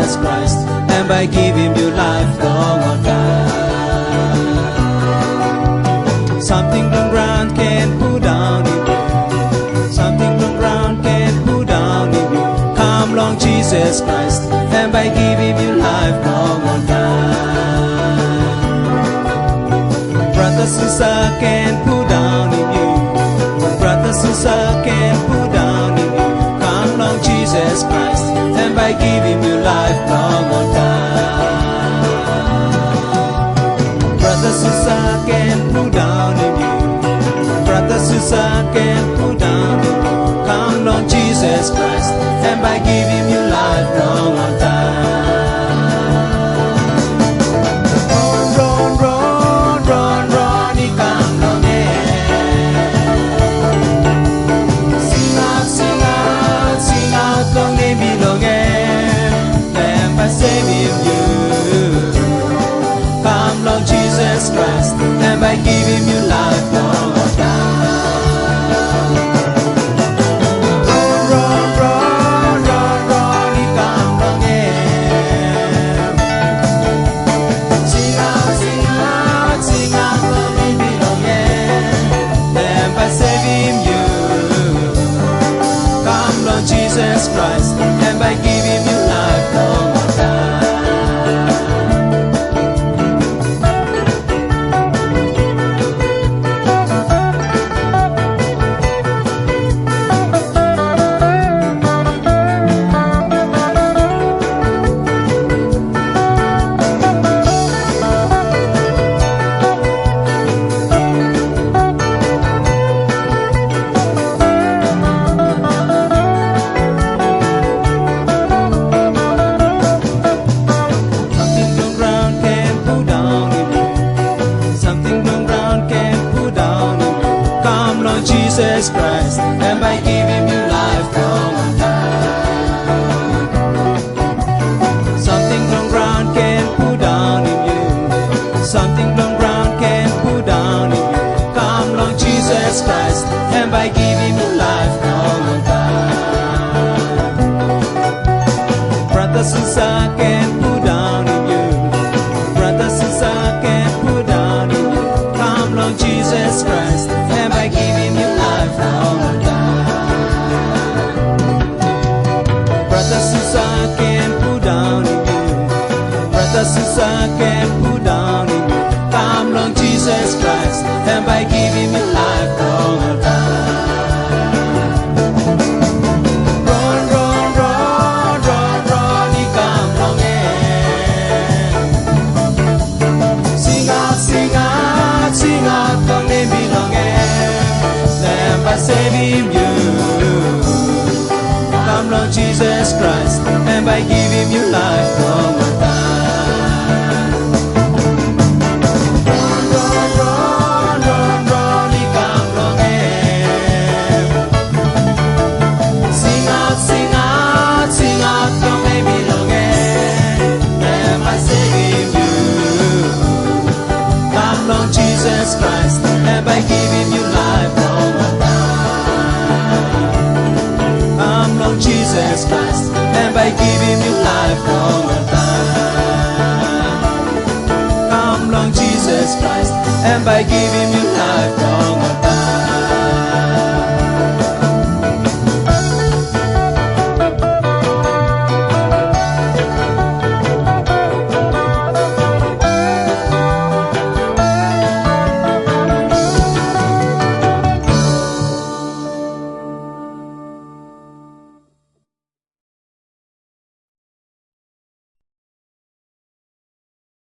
Jesus Christ, and by giving you life long on God. Something from ground can pull down in you. Something from ground can pull down in you. Come long Jesus Christ, and by giving you life long on God. Brother sister can pull down in you. Brother sister can pull down in you. Come long Jesus Christ, and by giving you life long on God. Brother sister can pull down in you. Brother sister can pull down in you. Come long Jesus Christ, and by giving you life long on God. Christ, and by giving you life long on God. Run, run, run, run, he come long in. Sing out, sing out, sing out, long he belong in. And by saving you, come Lord Jesus Christ, and by giving you life long on God. Jesus Christ, and by giving you life long on God. Something from ground can pull down in you. Something from ground can pull down in you. Come Lord Jesus Christ, and by giving you life long on God. Brother sister can pull down in you. Brother sister can pull down in you. Come Lord Jesus Christ, and by giving you life long on God. Brother sister can pull down in you. Brother sister can pull down in you. Come Lord Jesus Christ, and by giving you life long on God. Run, run, run, run, run, he come long in. Sing out, sing out, sing out, long they belong in. By saving you, come Lord Jesus Christ, and by giving you life long on God. Run, run, run, run, run, he come long in. Sing out, sing out, sing out, long they belong in. And by saving you, come Lord Jesus Christ, and by giving you life long on God. Jesus Christ, and by giving you life long on God. Come Lord Jesus Christ, and by giving you